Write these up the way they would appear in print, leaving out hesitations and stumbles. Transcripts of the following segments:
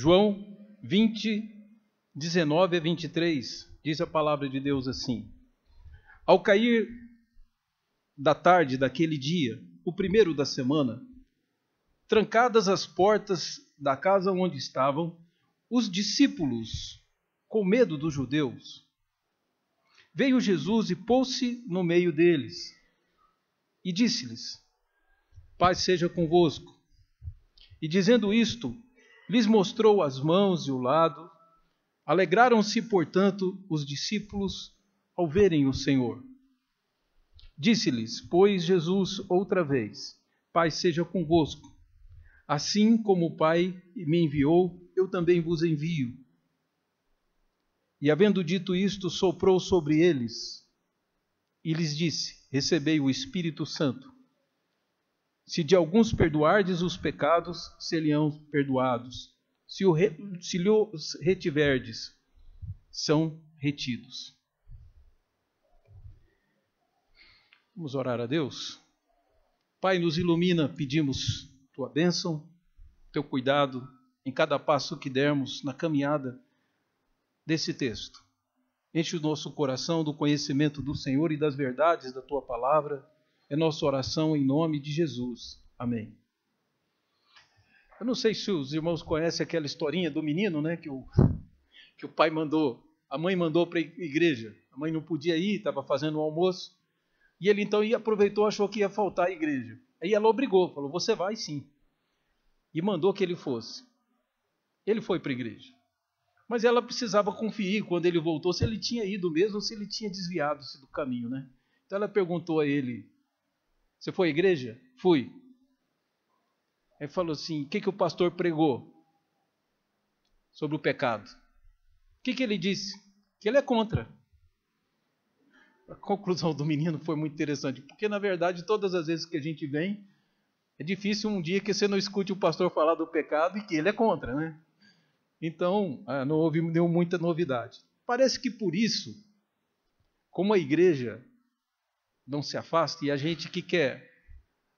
João 20, 19 a 23, diz a palavra de Deus assim: Ao cair da tarde daquele dia, o primeiro da semana, trancadas as portas da casa onde estavam, os discípulos, com medo dos judeus, veio Jesus e pôs-se no meio deles e disse-lhes: Paz seja convosco. E dizendo isto, lhes mostrou as mãos e o lado. Alegraram-se, portanto, os discípulos ao verem o Senhor. Disse-lhes, pois, Jesus outra vez: Paz seja convosco. Assim como o Pai me enviou, eu também vos envio. E havendo dito isto, soprou sobre eles e lhes disse: Recebei o Espírito Santo. Se de alguns perdoardes os pecados, serão perdoados. Se lhos retiverdes, são retidos. Vamos orar a Deus? Pai, nos ilumina, pedimos tua bênção, teu cuidado em cada passo que dermos na caminhada desse texto. Enche o nosso coração do conhecimento do Senhor e das verdades da tua palavra. É nossa oração em nome de Jesus. Amém. Eu não sei se os irmãos conhecem aquela historinha do menino, né, que o pai mandou, a mãe mandou para a igreja. A mãe não podia ir, estava fazendo o almoço. E ele então aproveitou, achou que ia faltar a igreja. Aí ela obrigou, falou: Você vai sim. E mandou que ele fosse. Ele foi para a igreja. Mas ela precisava conferir, quando ele voltou, se ele tinha ido mesmo ou se ele tinha desviado-se do caminho, né? Então ela perguntou a ele: Você foi à igreja? Fui. Aí falou assim: O que o pastor pregou sobre o pecado? O que ele disse? Que ele é contra. A conclusão do menino foi muito interessante, porque na verdade todas as vezes que a gente vem, é difícil um dia que você não escute o pastor falar do pecado e que ele é contra, né? Então, não houve muita novidade. Parece que por isso, como a igreja não se afasta e a gente que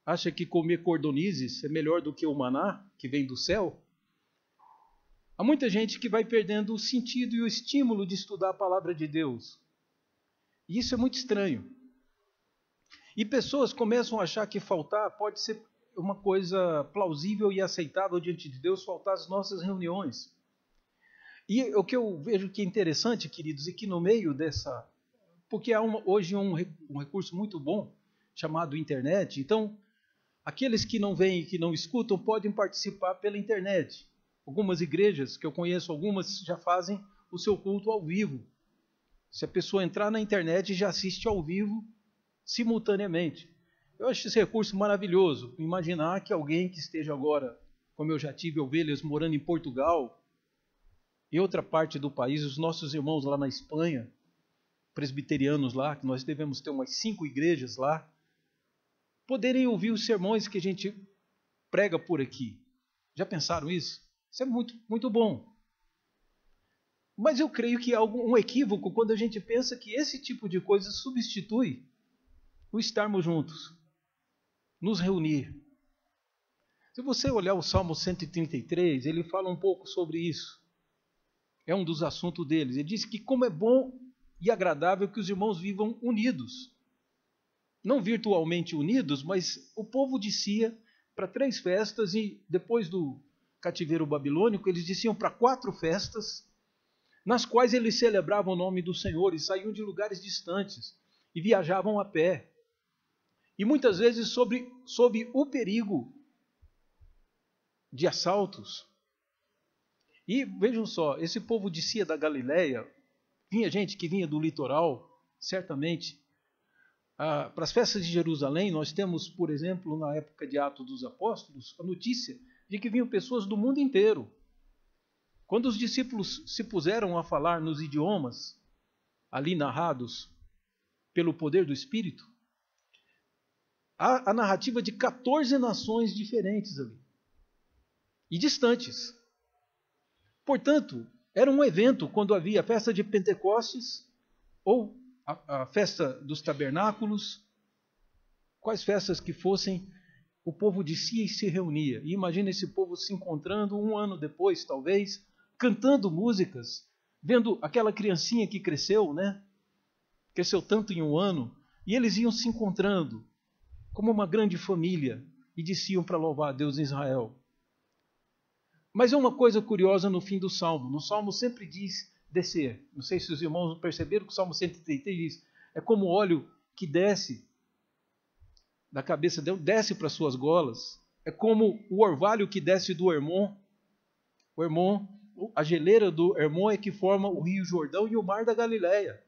acha que comer cordonizes é melhor do que o maná que vem do céu, há muita gente que vai perdendo o sentido e o estímulo de estudar a palavra de Deus. E isso é muito estranho. E pessoas começam a achar que faltar pode ser uma coisa plausível e aceitável diante de Deus, faltar às nossas reuniões. E o que eu vejo que é interessante, queridos, é que no meio dessa... Porque há hoje um recurso muito bom, chamado internet. Então, aqueles que não vêm e que não escutam podem participar pela internet. Algumas igrejas, que eu conheço, algumas já fazem o seu culto ao vivo. Se a pessoa entrar na internet, já assiste ao vivo, simultaneamente. Eu acho esse recurso maravilhoso. Imaginar que alguém que esteja agora, como eu já tive ovelhas morando em Portugal, em outra parte do país, os nossos irmãos lá na Espanha, presbiterianos lá, que nós devemos ter umas 5 igrejas lá, poderem ouvir os sermões que a gente prega por aqui. Já pensaram isso? Isso é muito, muito bom. Mas eu creio que há um equívoco quando a gente pensa que esse tipo de coisa substitui o estarmos juntos, nos reunir. Se você olhar o Salmo 133, ele fala um pouco sobre isso. É um dos assuntos deles. Ele diz que como é bom e agradável que os irmãos vivam unidos. Não virtualmente unidos, mas o povo descia para 3 festas e depois do cativeiro babilônico, eles desciam para 4 festas, nas quais eles celebravam o nome do Senhor e saíam de lugares distantes e viajavam a pé. E muitas vezes sob o perigo de assaltos. E vejam só, esse povo descia da Galileia, vinha gente que vinha do litoral, certamente. Para as festas de Jerusalém, nós temos, por exemplo, na época de Atos dos Apóstolos, a notícia de que vinham pessoas do mundo inteiro. Quando os discípulos se puseram a falar nos idiomas ali narrados pelo poder do Espírito, há a narrativa de 14 nações diferentes ali e distantes. Portanto, era um evento quando havia a festa de Pentecostes ou a festa dos tabernáculos, quais festas que fossem, o povo descia e se reunia. E imagina esse povo se encontrando um ano depois, talvez, cantando músicas, vendo aquela criancinha que cresceu, né? Cresceu tanto em um ano, e eles iam se encontrando como uma grande família e desciam para louvar a Deus em Israel. Mas é uma coisa curiosa no fim do Salmo. No Salmo sempre diz descer. Não sei se os irmãos perceberam que o Salmo 133 diz, é como óleo que desce da cabeça dele, desce para suas golas. É como o orvalho que desce do Hermon. O Hermon, a geleira do Hermon é que forma o Rio Jordão e o Mar da Galileia.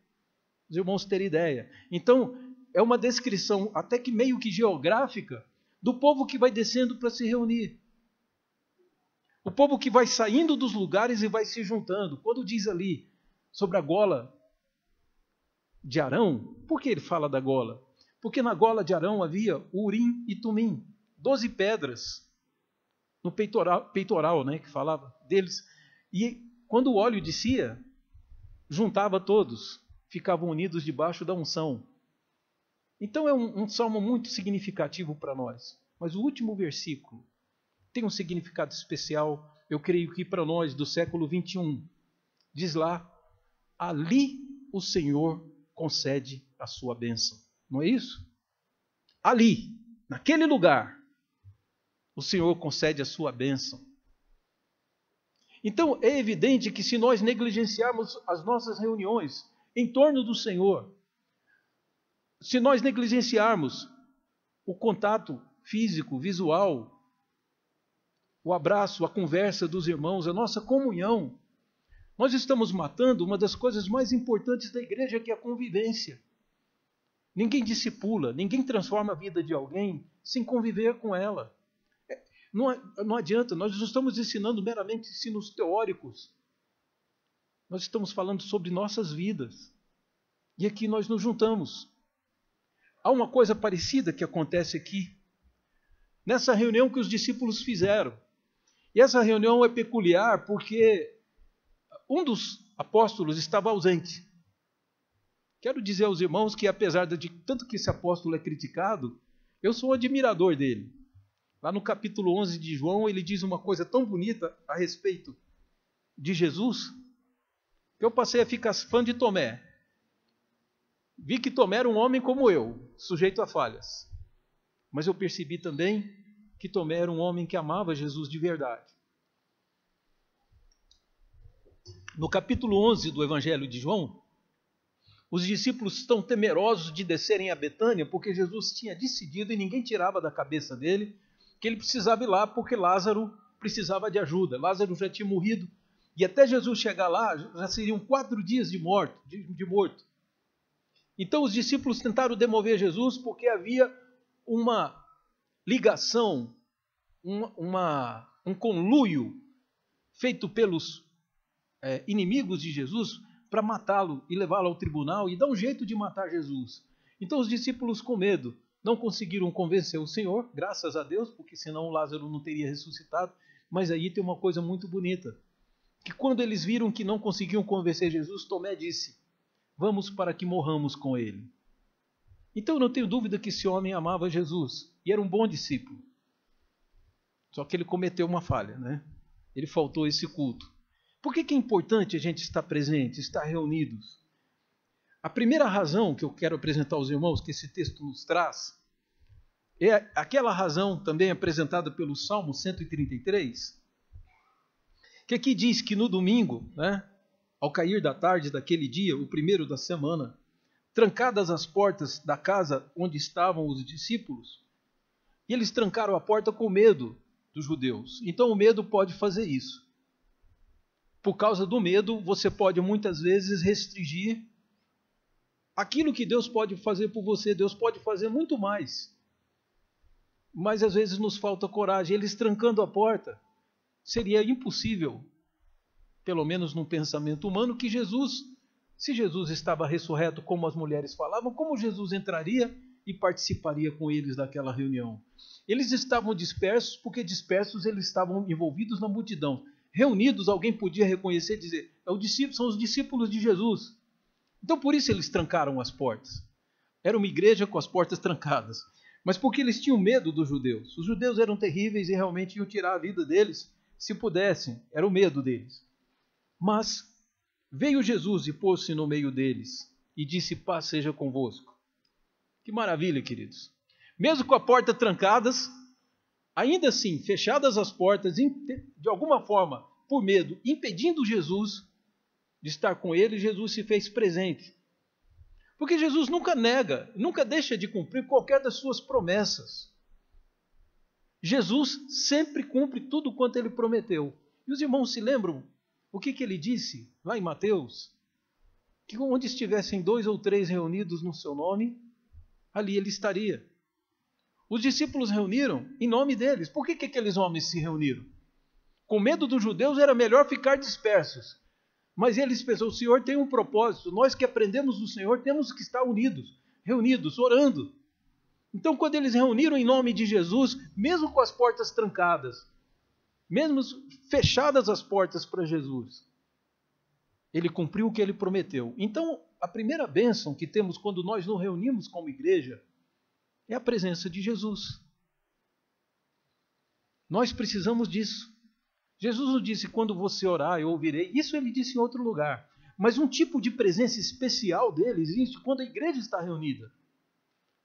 Os irmãos terem ideia. Então, é uma descrição até que meio que geográfica do povo que vai descendo para se reunir. O povo que vai saindo dos lugares e vai se juntando. Quando diz ali sobre a gola de Arão, por que ele fala da gola? Porque na gola de Arão havia Urim e Tumim, 12 pedras no peitoral, né, que falava deles. E quando o óleo descia, juntava todos, ficavam unidos debaixo da unção. Então é um salmo muito significativo para nós. Mas o último versículo tem um significado especial, eu creio que para nós do século 21. Diz lá, ali o Senhor concede a sua bênção. Não é isso? Ali, naquele lugar, o Senhor concede a sua bênção. Então é evidente que se nós negligenciarmos as nossas reuniões em torno do Senhor, se nós negligenciarmos o contato físico, visual, o abraço, a conversa dos irmãos, a nossa comunhão, nós estamos matando uma das coisas mais importantes da igreja, que é a convivência. Ninguém discipula, ninguém transforma a vida de alguém sem conviver com ela. Não adianta, nós não estamos ensinando meramente ensinos teóricos. Nós estamos falando sobre nossas vidas. E aqui nós nos juntamos. Há uma coisa parecida que acontece aqui, nessa reunião que os discípulos fizeram. E essa reunião é peculiar porque um dos apóstolos estava ausente. Quero dizer aos irmãos que, apesar de tanto que esse apóstolo é criticado, eu sou um admirador dele. Lá no capítulo 11 de João, ele diz uma coisa tão bonita a respeito de Jesus, que eu passei a ficar fã de Tomé. Vi que Tomé era um homem como eu, sujeito a falhas. Mas eu percebi também que Tomé era um homem que amava Jesus de verdade. No capítulo 11 do Evangelho de João, os discípulos estão temerosos de descerem a Betânia, porque Jesus tinha decidido, e ninguém tirava da cabeça dele, que ele precisava ir lá porque Lázaro precisava de ajuda. Lázaro já tinha morrido, e até Jesus chegar lá, já seriam 4 dias de morto. Então os discípulos tentaram demover Jesus porque havia uma ligação, um conluio feito pelos inimigos de Jesus para matá-lo e levá-lo ao tribunal e dar um jeito de matar Jesus. Então os discípulos, com medo, não conseguiram convencer o Senhor, graças a Deus, porque senão Lázaro não teria ressuscitado. Mas aí tem uma coisa muito bonita, que quando eles viram que não conseguiam convencer Jesus, Tomé disse, vamos para que morramos com ele. Então eu não tenho dúvida que esse homem amava Jesus e era um bom discípulo. Só que ele cometeu uma falha, né? Ele faltou esse culto. Por que é importante a gente estar presente, estar reunidos? A primeira razão que eu quero apresentar aos irmãos, que esse texto nos traz, é aquela razão também apresentada pelo Salmo 133, que aqui diz que no domingo, né, ao cair da tarde daquele dia, o primeiro da semana, trancadas as portas da casa onde estavam os discípulos, e eles trancaram a porta com medo dos judeus. Então o medo pode fazer isso. Por causa do medo, você pode muitas vezes restringir aquilo que Deus pode fazer por você. Deus pode fazer muito mais. Mas às vezes nos falta coragem. Eles trancando a porta, seria impossível, pelo menos num pensamento humano, que Jesus, se Jesus estava ressurreto, como as mulheres falavam, como Jesus entraria e participaria com eles daquela reunião? Eles estavam dispersos, porque dispersos eles estavam envolvidos na multidão. Reunidos, alguém podia reconhecer e dizer, são os discípulos de Jesus. Então por isso eles trancaram as portas. Era uma igreja com as portas trancadas. mas porque eles tinham medo dos judeus. Os judeus eram terríveis e realmente iam tirar a vida deles se pudessem. Era o medo deles. Mas veio Jesus e pôs-se no meio deles e disse: paz seja convosco. Que maravilha, queridos. Mesmo com a porta trancadas, ainda assim, fechadas as portas, de alguma forma, por medo, impedindo Jesus de estar com ele, Jesus se fez presente. Porque Jesus nunca nega, nunca deixa de cumprir qualquer das suas promessas. Jesus sempre cumpre tudo quanto ele prometeu. E os irmãos se lembram o que ele disse lá em Mateus? Que onde estivessem 2 ou 3 reunidos no seu nome, ali ele estaria. Os discípulos reuniram em nome deles. Por que aqueles homens se reuniram? Com medo dos judeus era melhor ficar dispersos. Mas eles pensaram: o Senhor tem um propósito, nós que aprendemos do Senhor temos que estar unidos, reunidos, orando. Então, quando eles reuniram em nome de Jesus, mesmo com as portas trancadas, mesmo fechadas as portas para Jesus, ele cumpriu o que ele prometeu. Então, a primeira bênção que temos quando nós nos reunimos como igreja é a presença de Jesus. Nós precisamos disso. Jesus nos disse: quando você orar, eu ouvirei. Isso ele disse em outro lugar. Mas um tipo de presença especial dele existe quando a igreja está reunida.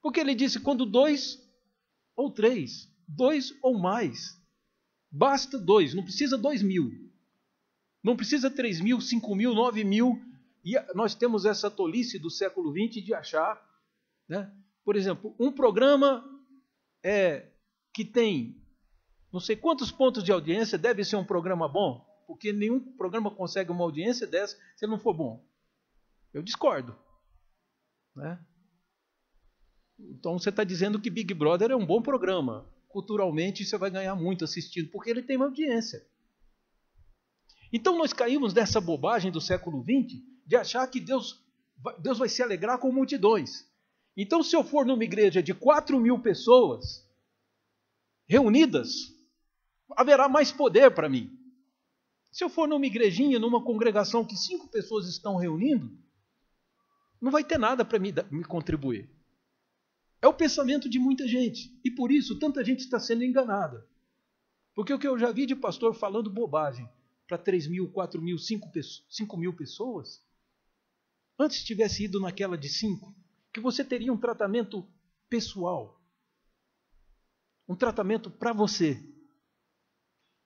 Porque ele disse: quando 2 ou 3, 2 ou mais. Basta 2, não precisa 2.000. Não precisa 3.000, 5.000, 9.000. E nós temos essa tolice do século XX de achar, né? Por exemplo, um programa que tem não sei quantos pontos de audiência deve ser um programa bom, porque nenhum programa consegue uma audiência dessa se ele não for bom. Eu discordo, né? Então você está dizendo que Big Brother é um bom programa. Culturalmente você vai ganhar muito assistindo, porque ele tem uma audiência. Então nós caímos nessa bobagem do século XX de achar que Deus vai se alegrar com multidões. Então, se eu for numa igreja de 4.000 pessoas reunidas, haverá mais poder para mim. Se eu for numa igrejinha, numa congregação que 5 pessoas estão reunindo, não vai ter nada para me contribuir. É o pensamento de muita gente. E por isso, tanta gente está sendo enganada. Porque o que eu já vi de pastor falando bobagem para 3.000, 4.000, 5.000 pessoas, antes tivesse ido naquela de 5, que você teria um tratamento pessoal. Um tratamento para você.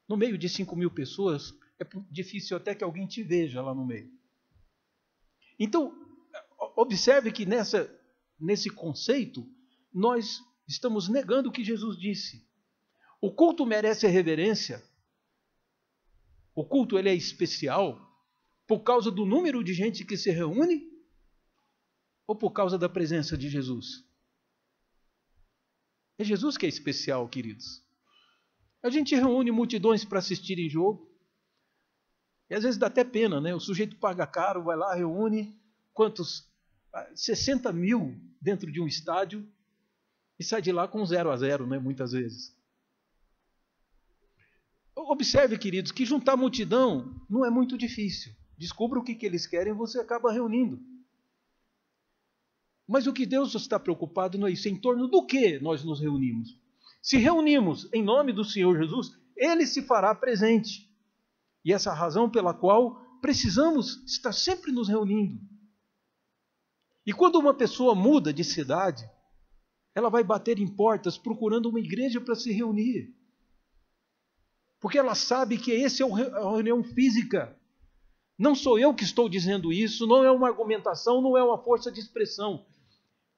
No meio de 5.000 pessoas, é difícil até que alguém te veja lá no meio. Então, observe que nesse conceito, nós estamos negando o que Jesus disse. O culto merece reverência. O culto ele é especial por causa do número de gente que se reúne ou por causa da presença de Jesus? É Jesus que é especial, queridos. A gente reúne multidões para assistirem jogo. E às vezes dá até pena, né? O sujeito paga caro, vai lá, reúne quantos? 60.000 dentro de um estádio e sai de lá com 0-0, né? Muitas vezes. Observe, queridos, que juntar multidão não é muito difícil. Descubra o que eles querem e você acaba reunindo. Mas o que Deus está preocupado não é isso. Em torno do que nós nos reunimos? Se reunimos em nome do Senhor Jesus, Ele se fará presente. E essa é a razão pela qual precisamos estar sempre nos reunindo. E quando uma pessoa muda de cidade, ela vai bater em portas procurando uma igreja para se reunir. Porque ela sabe que esse é a reunião física. Não sou eu que estou dizendo isso, não é uma argumentação, não é uma força de expressão.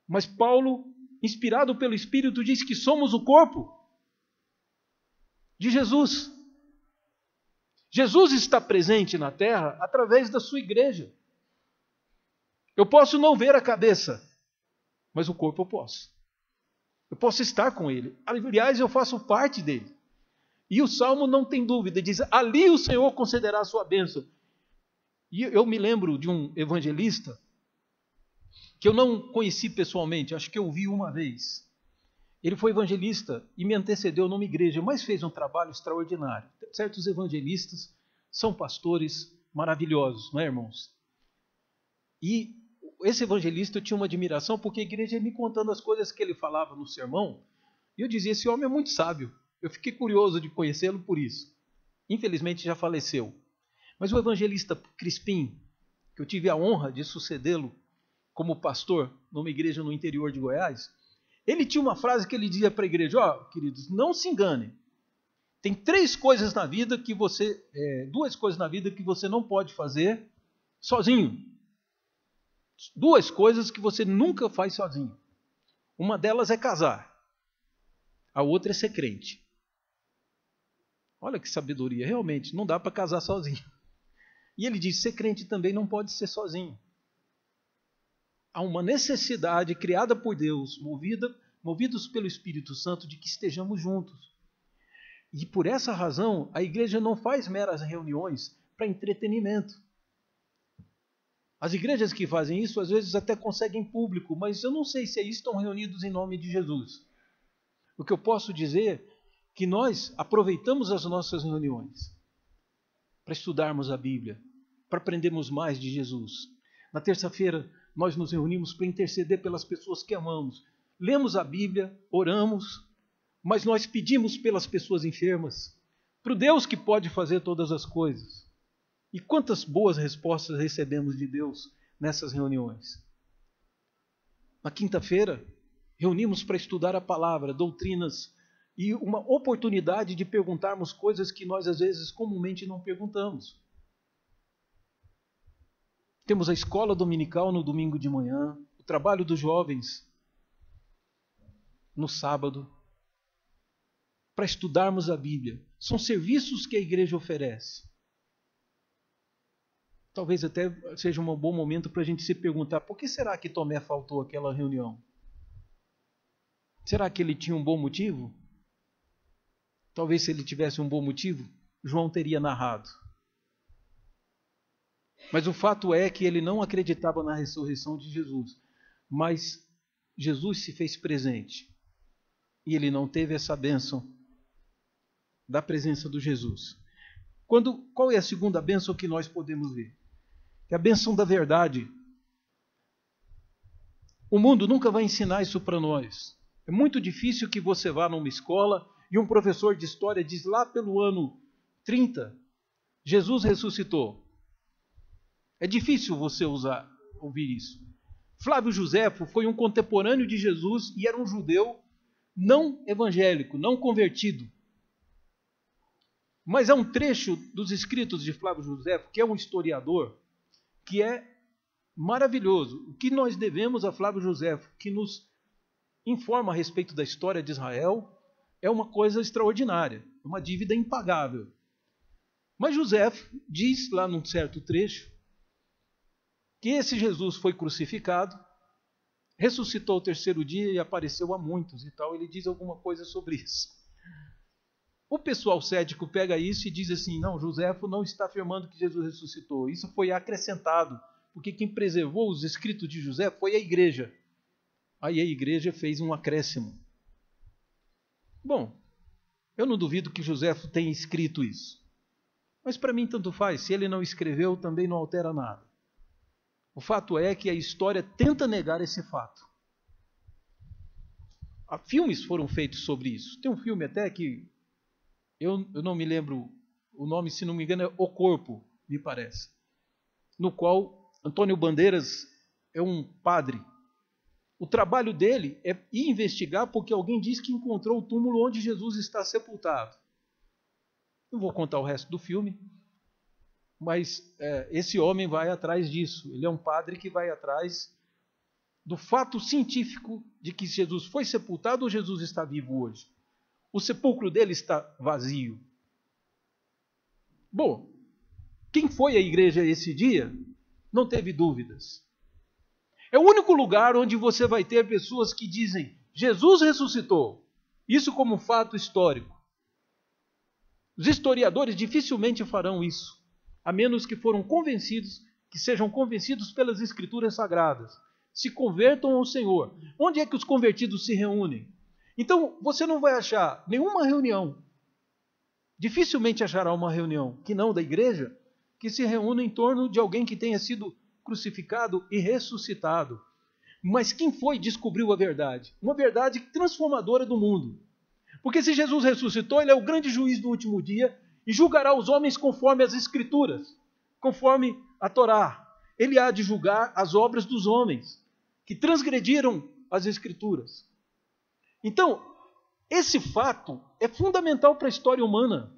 Mas Paulo, inspirado pelo Espírito, diz que somos o corpo de Jesus. Jesus está presente na terra através da sua igreja. Eu posso não ver a cabeça, mas o corpo eu posso. Eu posso estar com ele. Aliás, eu faço parte dele. E o Salmo não tem dúvida, diz: ali o Senhor concederá a sua bênção. E eu me lembro de um evangelista que eu não conheci pessoalmente, acho que eu vi uma vez. Ele foi evangelista e me antecedeu numa igreja, mas fez um trabalho extraordinário. Certos evangelistas são pastores maravilhosos, não é, irmãos? E esse evangelista eu tinha uma admiração, porque a igreja ia me contando as coisas que ele falava no sermão, e eu dizia, esse homem é muito sábio. Eu fiquei curioso de conhecê-lo por isso. Infelizmente já faleceu. Mas o evangelista Crispim, que eu tive a honra de sucedê-lo como pastor numa igreja no interior de Goiás, ele tinha uma frase que ele dizia para a igreja, queridos, não se enganem. Tem duas coisas na vida que você não pode fazer sozinho. Duas coisas que você nunca faz sozinho. Uma delas é casar. A outra é ser crente. Olha que sabedoria. Realmente, não dá para casar sozinho. E ele diz, ser crente também não pode ser sozinho. Há uma necessidade criada por Deus, movidos pelo Espírito Santo, de que estejamos juntos. E por essa razão, a igreja não faz meras reuniões para entretenimento. As igrejas que fazem isso, às vezes até conseguem público, mas eu não sei se aí estão reunidos em nome de Jesus. O que eu posso dizer é que nós aproveitamos as nossas reuniões para estudarmos a Bíblia, para aprendermos mais de Jesus. Na terça-feira, nós nos reunimos para interceder pelas pessoas que amamos. Lemos a Bíblia, oramos, mas nós pedimos pelas pessoas enfermas, para o Deus que pode fazer todas as coisas. E quantas boas respostas recebemos de Deus nessas reuniões. Na quinta-feira, reunimos para estudar a palavra, doutrinas, e uma oportunidade de perguntarmos coisas que nós, às vezes, comumente não perguntamos. Temos a escola dominical no domingo de manhã, o trabalho dos jovens no sábado, para estudarmos a Bíblia. São serviços que a igreja oferece. Talvez até seja um bom momento para a gente se perguntar, por que será que Tomé faltou àquela reunião? Será que ele tinha um bom motivo? Talvez se ele tivesse um bom motivo, João teria narrado. Mas o fato é que ele não acreditava na ressurreição de Jesus. Mas Jesus se fez presente. E ele não teve essa bênção da presença do Jesus. Qual é a segunda bênção que nós podemos ver? É a bênção da verdade. O mundo nunca vai ensinar isso para nós. É muito difícil que você vá numa escola e um professor de história diz lá pelo ano 30, Jesus ressuscitou. É difícil você ouvir isso. Flávio Josefo foi um contemporâneo de Jesus e era um judeu não evangélico, não convertido. Mas há um trecho dos escritos de Flávio Josefo, que é um historiador, que é maravilhoso. O que nós devemos a Flávio Josefo, que nos informa a respeito da história de Israel, é uma coisa extraordinária, uma dívida impagável. Mas Josefo diz lá num certo trecho que esse Jesus foi crucificado, ressuscitou ao terceiro dia e apareceu a muitos e tal. Ele diz alguma coisa sobre isso. O pessoal cético pega isso e diz assim, não, Josefo não está afirmando que Jesus ressuscitou. Isso foi acrescentado, porque quem preservou os escritos de Josefo foi a igreja. Aí a igreja fez um acréscimo. Bom, eu não duvido que Josefo tenha escrito isso. Mas para mim tanto faz, se ele não escreveu, também não altera nada. O fato é que a história tenta negar esse fato. Filmes foram feitos sobre isso. Tem um filme até que eu não me lembro o nome, se não me engano, é O Corpo, me parece. No qual Antônio Bandeiras é um padre. O trabalho dele é ir investigar porque alguém diz que encontrou o túmulo onde Jesus está sepultado. Não vou contar o resto do filme, mas esse homem vai atrás disso. Ele é um padre que vai atrás do fato científico de que Jesus foi sepultado ou Jesus está vivo hoje. O sepulcro dele está vazio. Bom, quem foi à igreja esse dia não teve dúvidas. É o único lugar onde você vai ter pessoas que dizem Jesus ressuscitou. Isso como fato histórico. Os historiadores dificilmente farão isso, a menos que sejam convencidos pelas Escrituras Sagradas. Se convertam ao Senhor. Onde é que os convertidos se reúnem? Então, você não vai achar nenhuma reunião, dificilmente achará uma reunião, que não da igreja, que se reúna em torno de alguém que tenha sido crucificado e ressuscitado. Mas quem foi descobriu a verdade? Uma verdade transformadora do mundo. Porque se Jesus ressuscitou, ele é o grande juiz do último dia e julgará os homens conforme as Escrituras, conforme a Torá. Ele há de julgar as obras dos homens que transgrediram as Escrituras. Então, esse fato é fundamental para a história humana.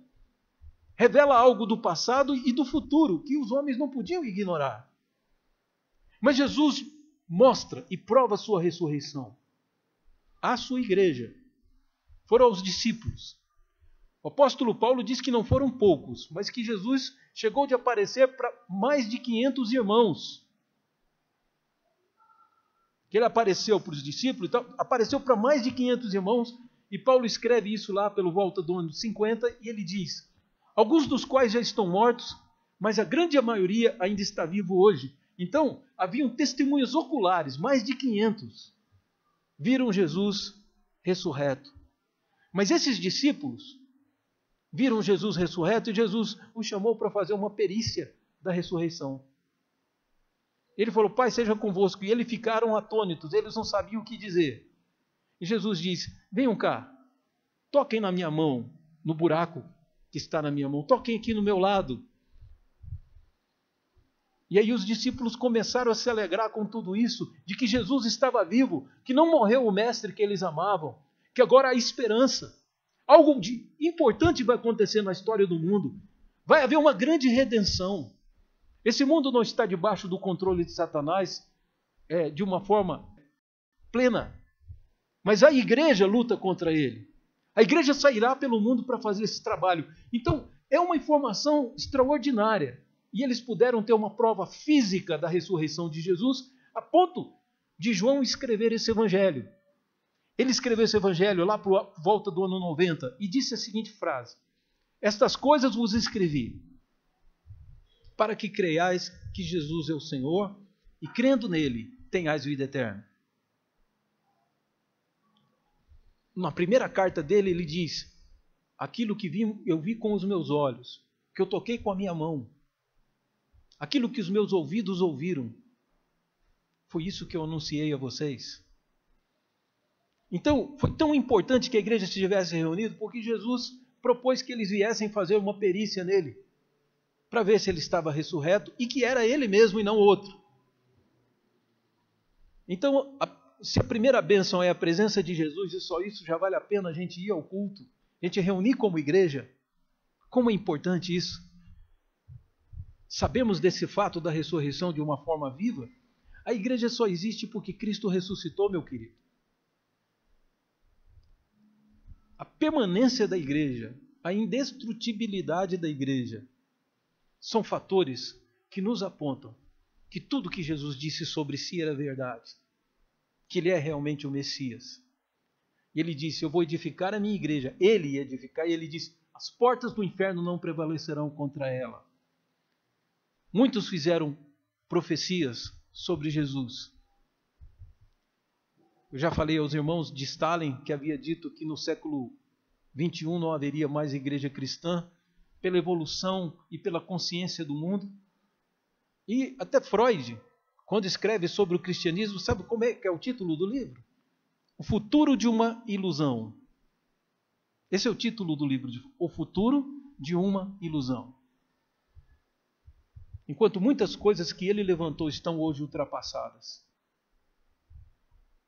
Revela algo do passado e do futuro que os homens não podiam ignorar. Mas Jesus mostra e prova a sua ressurreição à sua igreja. Foram aos discípulos. O apóstolo Paulo diz que não foram poucos, mas que Jesus chegou de aparecer para mais de 500 irmãos. Que ele apareceu para os discípulos, então apareceu para mais de 500 irmãos, e Paulo escreve isso lá pelo volta do ano 50, e ele diz: alguns dos quais já estão mortos, mas a grande maioria ainda está vivo hoje. Então, haviam testemunhas oculares, mais de 500, viram Jesus ressurreto. Mas esses discípulos viram Jesus ressurreto e Jesus os chamou para fazer uma perícia da ressurreição. Ele falou: Pai, seja convosco. E eles ficaram atônitos, eles não sabiam o que dizer. E Jesus disse: venham cá, toquem na minha mão, no buraco que está na minha mão, toquem aqui no meu lado. E aí os discípulos começaram a se alegrar com tudo isso, de que Jesus estava vivo, que não morreu o mestre que eles amavam, que agora há esperança. Algo de importante vai acontecer na história do mundo. Vai haver uma grande redenção. Esse mundo não está debaixo do controle de Satanás de uma forma plena. Mas a igreja luta contra ele. A igreja sairá pelo mundo para fazer esse trabalho. Então, é uma informação extraordinária. E eles puderam ter uma prova física da ressurreição de Jesus, a ponto de João escrever esse evangelho. Ele escreveu esse evangelho lá por volta do ano 90 e disse a seguinte frase: estas coisas vos escrevi, para que creiais que Jesus é o Senhor, e crendo nele, tenhais vida eterna. Na primeira carta dele, ele diz: aquilo que eu vi com os meus olhos, que eu toquei com a minha mão, aquilo que os meus ouvidos ouviram, foi isso que eu anunciei a vocês. Então, foi tão importante que a igreja estivesse reunida, porque Jesus propôs que eles viessem fazer uma perícia nele, para ver se ele estava ressurreto, e que era ele mesmo e não outro. Então, se a primeira bênção é a presença de Jesus, e só isso já vale a pena a gente ir ao culto, a gente reunir como igreja, como é importante isso. Sabemos desse fato da ressurreição de uma forma viva. A igreja só existe porque Cristo ressuscitou, meu querido. A permanência da igreja, a indestrutibilidade da igreja, são fatores que nos apontam que tudo que Jesus disse sobre si era verdade, que ele é realmente o Messias. E ele disse: eu vou edificar a minha igreja. Ele ia edificar, e ele disse: as portas do inferno não prevalecerão contra ela. Muitos fizeram profecias sobre Jesus. Eu já falei aos irmãos de Stalin, que havia dito que no século XXI não haveria mais igreja cristã, pela evolução e pela consciência do mundo. E até Freud, quando escreve sobre o cristianismo, sabe como é que é o título do livro? O futuro de uma ilusão. Esse é o título do livro, O Futuro de uma Ilusão. Enquanto muitas coisas que ele levantou estão hoje ultrapassadas,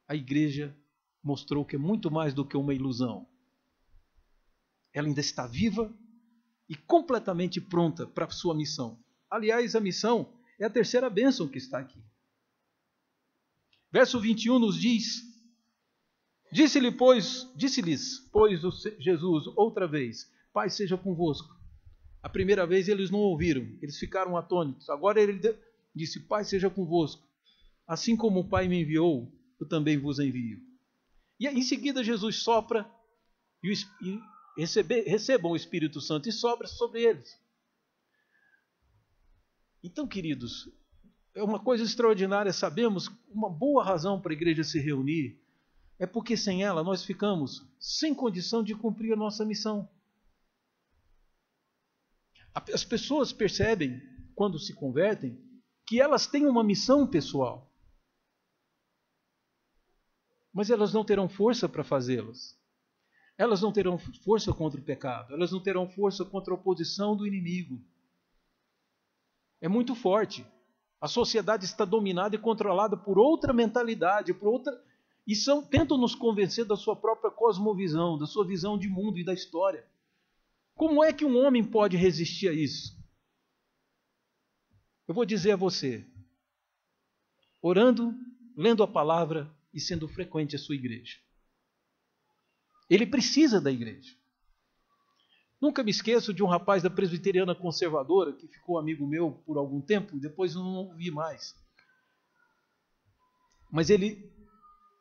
a igreja mostrou que é muito mais do que uma ilusão. Ela ainda está viva e completamente pronta para a sua missão. Aliás, a missão é a terceira bênção que está aqui. Verso 21 nos diz: disse-lhes, pois, Jesus outra vez: Pai seja convosco. A primeira vez eles não ouviram, eles ficaram atônitos. Agora ele disse: Pai seja convosco. Assim como o Pai me enviou, eu também vos envio. E em seguida Jesus sopra e recebam o Espírito Santo e sopra sobre eles. Então, queridos, é uma coisa extraordinária. Sabemos uma boa razão para a igreja se reunir é porque sem ela nós ficamos sem condição de cumprir a nossa missão. As pessoas percebem, quando se convertem, que elas têm uma missão pessoal, mas elas não terão força para fazê-las. Elas não terão força contra o pecado, elas não terão força contra a oposição do inimigo. É muito forte. A sociedade está dominada e controlada por outra mentalidade, e tentam nos convencer da sua própria cosmovisão, da sua visão de mundo e da história. Como é que um homem pode resistir a isso? Eu vou dizer a você, orando, lendo a palavra e sendo frequente à sua igreja. Ele precisa da igreja. Nunca me esqueço de um rapaz da presbiteriana conservadora, que ficou amigo meu por algum tempo, depois eu não o vi mais. Mas ele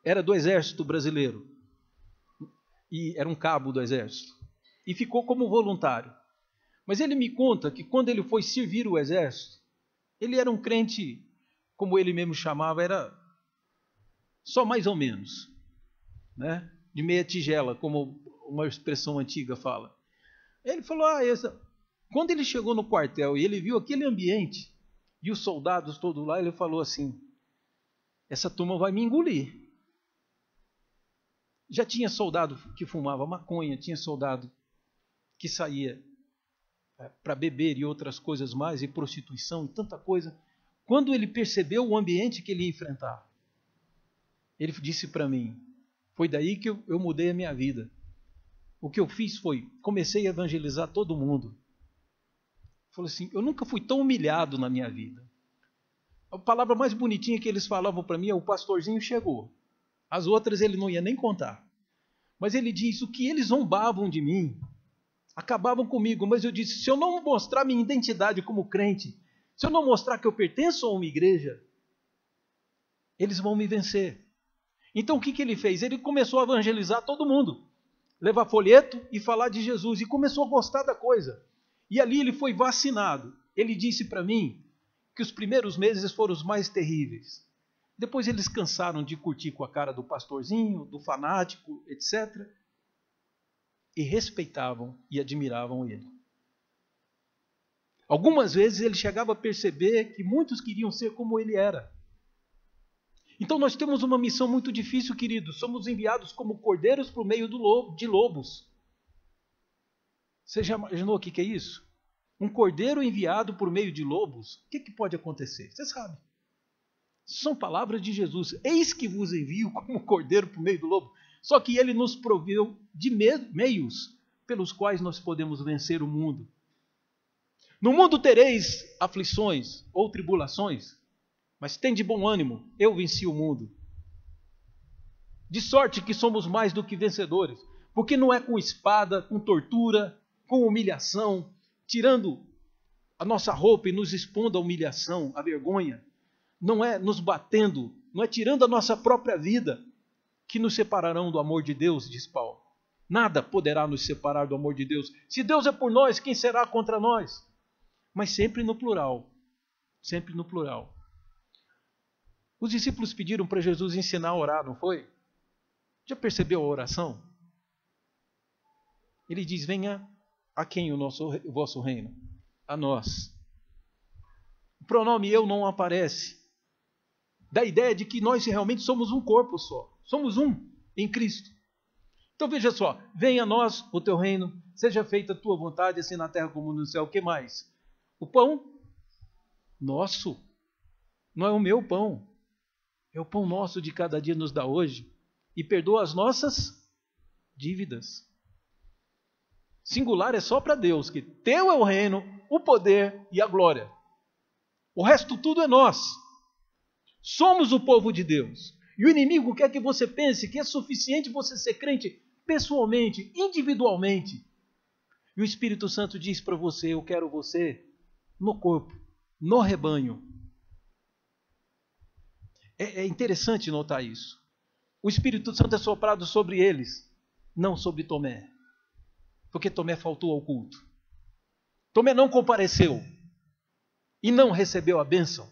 era do exército brasileiro, e era um cabo do exército, e ficou como voluntário. Mas ele me conta que quando ele foi servir o exército, ele era um crente, como ele mesmo chamava, era só mais ou menos, né? De meia tigela, como uma expressão antiga fala. Ele falou, quando ele chegou no quartel e ele viu aquele ambiente e os soldados todos lá, ele falou assim, essa turma vai me engolir. Já tinha soldado que fumava maconha, tinha soldado que saía para beber e outras coisas mais, e prostituição e tanta coisa. Quando ele percebeu o ambiente que ele ia enfrentar, ele disse para mim, foi daí que eu mudei a minha vida. O que eu fiz foi, comecei a evangelizar todo mundo. Falei assim, eu nunca fui tão humilhado na minha vida. A palavra mais bonitinha que eles falavam para mim é, o pastorzinho chegou. As outras ele não ia nem contar. Mas ele diz, o que eles zombavam de mim, acabavam comigo, mas eu disse, se eu não mostrar minha identidade como crente, se eu não mostrar que eu pertenço a uma igreja, eles vão me vencer. Então o que ele fez? Ele começou a evangelizar todo mundo, levar folheto e falar de Jesus, e começou a gostar da coisa. E ali ele foi vacinado. Ele disse para mim que os primeiros meses foram os mais terríveis. Depois eles cansaram de curtir com a cara do pastorzinho, do fanático, etc. E respeitavam e admiravam ele. Algumas vezes ele chegava a perceber que muitos queriam ser como ele era. Então nós temos uma missão muito difícil, queridos. Somos enviados como cordeiros por meio de lobos. Você já imaginou o que é isso? Um cordeiro enviado por meio de lobos. O que pode acontecer? Você sabe. São palavras de Jesus. Eis que vos envio como cordeiro por meio do lobo. Só que ele nos proveu de meios pelos quais nós podemos vencer o mundo. No mundo tereis aflições ou tribulações, mas tende bom ânimo, eu venci o mundo. De sorte que somos mais do que vencedores, porque não é com espada, com tortura, com humilhação, tirando a nossa roupa e nos expondo à humilhação, à vergonha, não é nos batendo, não é tirando a nossa própria vida, que nos separarão do amor de Deus, diz Paulo. Nada poderá nos separar do amor de Deus. Se Deus é por nós, quem será contra nós? Mas sempre no plural, sempre no plural. Os discípulos pediram para Jesus ensinar a orar, não foi? Já percebeu a oração? Ele diz, venha a quem o vosso reino? A nós. O pronome eu não aparece. Da ideia de que nós realmente somos um corpo só. Somos um em Cristo. Então veja só, venha a nós o teu reino, seja feita a tua vontade, assim na terra como no céu. O que mais? O pão nosso. Não é o meu pão. É o pão nosso de cada dia nos dá hoje. E perdoa as nossas dívidas. Singular é só para Deus, que teu é o reino, o poder e a glória. O resto tudo é nós. Somos o povo de Deus. E o inimigo quer que você pense que é suficiente você ser crente pessoalmente, individualmente. E o Espírito Santo diz para você, eu quero você no corpo, no rebanho. É interessante notar isso. O Espírito Santo é soprado sobre eles, não sobre Tomé. Porque Tomé faltou ao culto. Tomé não compareceu e não recebeu a bênção.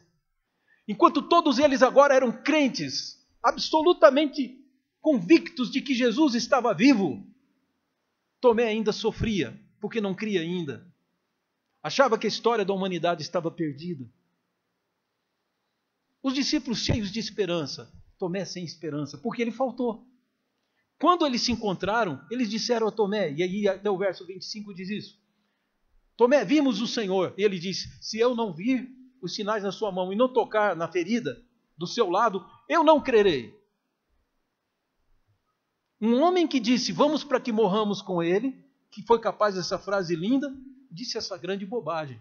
Enquanto todos eles agora eram crentes, absolutamente convictos de que Jesus estava vivo, Tomé ainda sofria, porque não cria ainda. Achava que a história da humanidade estava perdida. Os discípulos cheios de esperança, Tomé sem esperança, porque ele faltou. Quando eles se encontraram, eles disseram a Tomé, e aí até o verso 25 diz isso: Tomé, vimos o Senhor. E ele disse: se eu não vir os sinais na sua mão e não tocar na ferida do seu lado, eu não crerei. Um homem que disse: vamos para que morramos com ele, que foi capaz dessa frase linda, disse essa grande bobagem.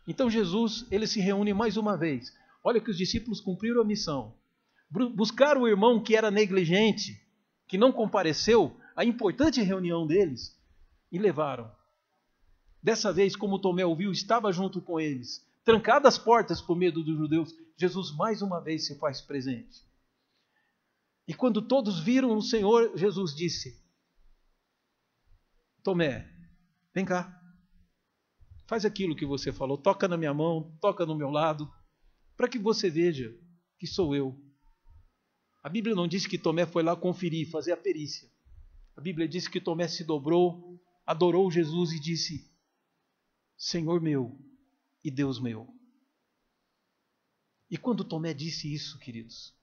Então Jesus, ele se reúne mais uma vez. Olha que os discípulos cumpriram a missão. Buscaram o irmão que era negligente, que não compareceu à importante reunião deles, e levaram. Dessa vez, como Tomé ouviu, estava junto com eles. Trancadas as portas por medo dos judeus, Jesus mais uma vez se faz presente. E quando todos viram o Senhor, Jesus disse: Tomé, vem cá. Faz aquilo que você falou, toca na minha mão, toca no meu lado, para que você veja que sou eu. A Bíblia não diz que Tomé foi lá conferir, fazer a perícia. A Bíblia diz que Tomé se dobrou, adorou Jesus e disse: Senhor meu e Deus meu. E quando Tomé disse isso, queridos,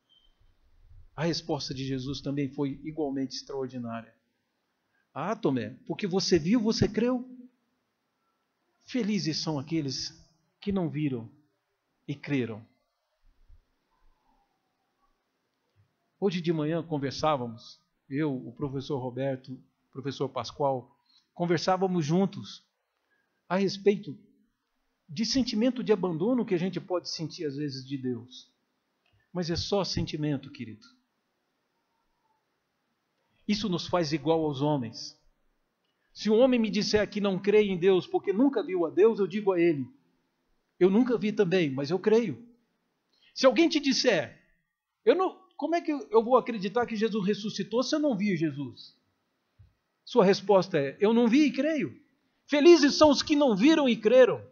a resposta de Jesus também foi igualmente extraordinária. Ah, Tomé, porque você viu, você creu? Felizes são aqueles que não viram e creram. Hoje de manhã conversávamos, eu, o professor Roberto, o professor Pascoal, conversávamos juntos a respeito de sentimento de abandono que a gente pode sentir às vezes de Deus. Mas é só sentimento, querido. Isso nos faz igual aos homens. Se um homem me disser que não crê em Deus porque nunca viu a Deus, eu digo a ele: eu nunca vi também, mas eu creio. Se alguém te disser: como é que eu vou acreditar que Jesus ressuscitou se eu não vi Jesus? Sua resposta é: eu não vi e creio. Felizes são os que não viram e creram.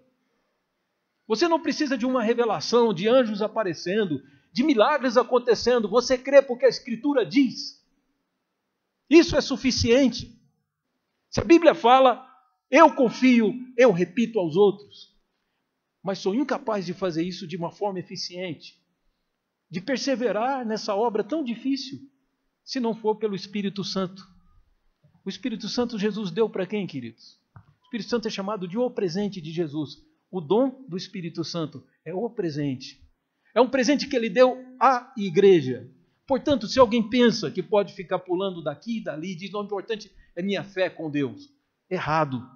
Você não precisa de uma revelação, de anjos aparecendo, de milagres acontecendo. Você crê porque a Escritura diz. Isso é suficiente. Se a Bíblia fala, eu confio, eu repito aos outros. Mas sou incapaz de fazer isso de uma forma eficiente, de perseverar nessa obra tão difícil, se não for pelo Espírito Santo. O Espírito Santo Jesus deu para quem, queridos? O Espírito Santo é chamado de o presente de Jesus. O dom do Espírito Santo é o presente. É um presente que ele deu à igreja. Portanto, se alguém pensa que pode ficar pulando daqui e dali, diz: o importante é minha fé com Deus. Errado.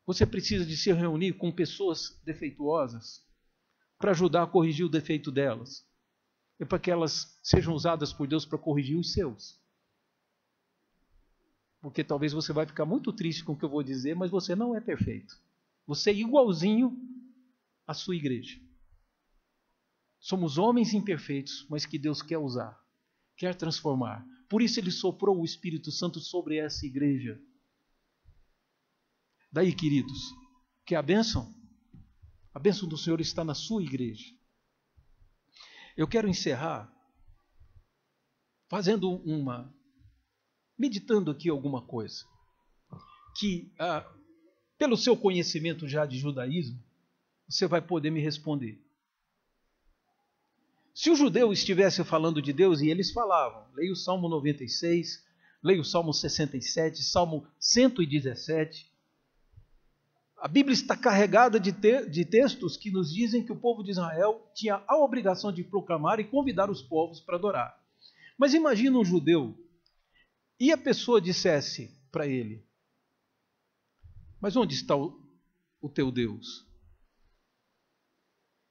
Você precisa de se reunir com pessoas defeituosas para ajudar a corrigir o defeito delas. E para que elas sejam usadas por Deus para corrigir os seus. Porque talvez você vai ficar muito triste com o que eu vou dizer, mas você não é perfeito. Você é igualzinho à sua igreja. Somos homens imperfeitos, mas que Deus quer usar, quer transformar. Por isso ele soprou o Espírito Santo sobre essa igreja. Daí, queridos, que a bênção do Senhor está na sua igreja. Eu quero encerrar meditando aqui alguma coisa, que pelo seu conhecimento já de judaísmo, você vai poder me responder. Se o judeu estivesse falando de Deus, e eles falavam, leia o Salmo 96, leia o Salmo 67, Salmo 117, a Bíblia está carregada de textos que nos dizem que o povo de Israel tinha a obrigação de proclamar e convidar os povos para adorar. Mas imagina um judeu, e a pessoa dissesse para ele: mas onde está o teu Deus?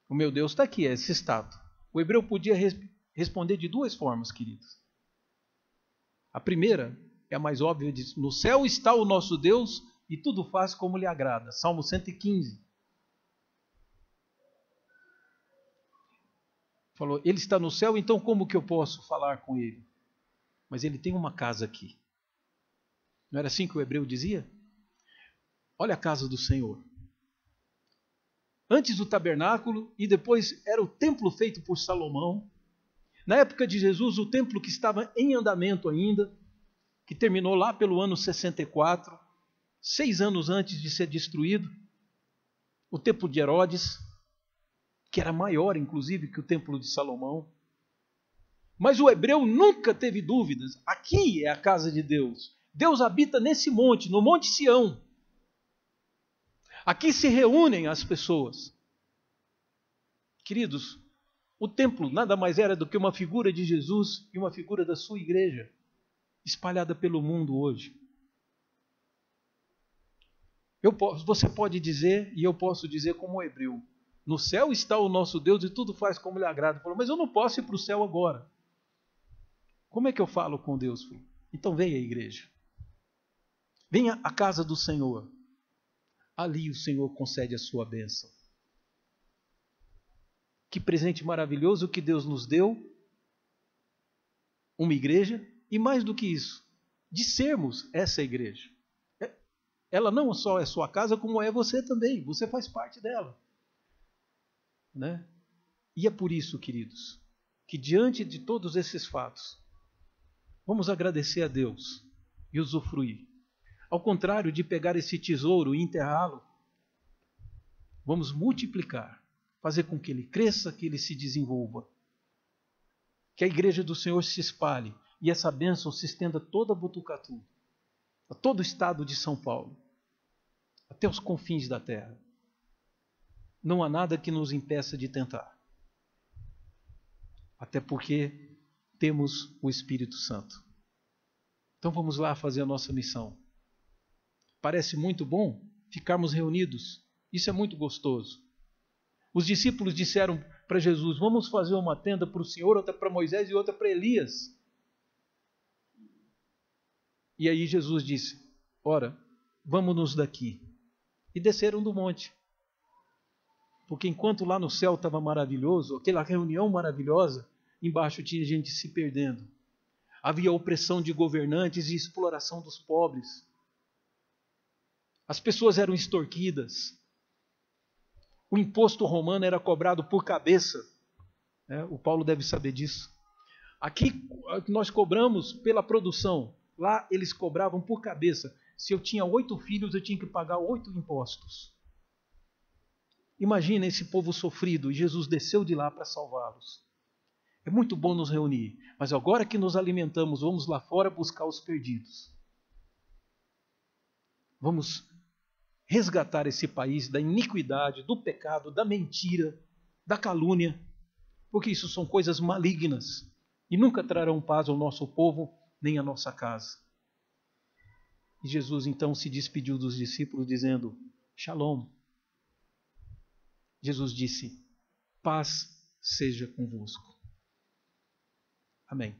O meu Deus está aqui, é esse estado. O hebreu podia responder de duas formas, queridos. A primeira é a mais óbvia: diz: no céu está o nosso Deus e tudo faz como lhe agrada. Salmo 115. Falou: ele está no céu, então como que eu posso falar com ele? Mas ele tem uma casa aqui. Não era assim que o hebreu dizia? Olha a casa do Senhor. Antes do tabernáculo e depois era o templo feito por Salomão. Na época de Jesus, o templo que estava em andamento ainda, que terminou lá pelo ano 64, 6 anos antes de ser destruído. o templo de Herodes, que era maior, inclusive, que o templo de Salomão. Mas o hebreu nunca teve dúvidas. Aqui é a casa de Deus. Deus habita nesse monte, no Monte Sião. Aqui se reúnem as pessoas. Queridos, o templo nada mais era do que uma figura de Jesus e uma figura da sua igreja, espalhada pelo mundo hoje. Você pode dizer, e eu posso dizer como hebreu, no céu está o nosso Deus e tudo faz como lhe agrada. Mas eu não posso ir para o céu agora. Como é que eu falo com Deus? Então venha à igreja. Venha à casa do Senhor. Ali o Senhor concede a sua bênção. Que presente maravilhoso que Deus nos deu. Uma igreja. E mais do que isso, de sermos essa igreja. Ela não só é sua casa, como é você também. Você faz parte dela. Né? E é por isso, queridos, que diante de todos esses fatos, vamos agradecer a Deus e usufruir. Ao contrário de pegar esse tesouro e enterrá-lo, vamos multiplicar, fazer com que ele cresça, que ele se desenvolva. Que a igreja do Senhor se espalhe e essa bênção se estenda a toda Botucatu, a todo o estado de São Paulo, até os confins da terra. Não há nada que nos impeça de tentar. Até porque temos o Espírito Santo. Então vamos lá fazer a nossa missão. Parece muito bom ficarmos reunidos. Isso é muito gostoso. Os discípulos disseram para Jesus, vamos fazer uma tenda para o Senhor, outra para Moisés e outra para Elias. E aí Jesus disse, ora, vamos-nos daqui. E desceram do monte. Porque enquanto lá no céu estava maravilhoso, aquela reunião maravilhosa, embaixo tinha gente se perdendo. Havia opressão de governantes e exploração dos pobres. As pessoas eram extorquidas. O imposto romano era cobrado por cabeça. O Paulo deve saber disso. Aqui nós cobramos pela produção. Lá eles cobravam por cabeça. Se eu tinha 8 filhos, eu tinha que pagar 8 impostos. Imagina esse povo sofrido, e Jesus desceu de lá para salvá-los. É muito bom nos reunir, mas agora que nos alimentamos, vamos lá fora buscar os perdidos. Vamos resgatar esse país da iniquidade, do pecado, da mentira, da calúnia, porque isso são coisas malignas e nunca trarão paz ao nosso povo nem à nossa casa. E Jesus então se despediu dos discípulos dizendo, Shalom. Jesus disse, paz seja convosco. Amém.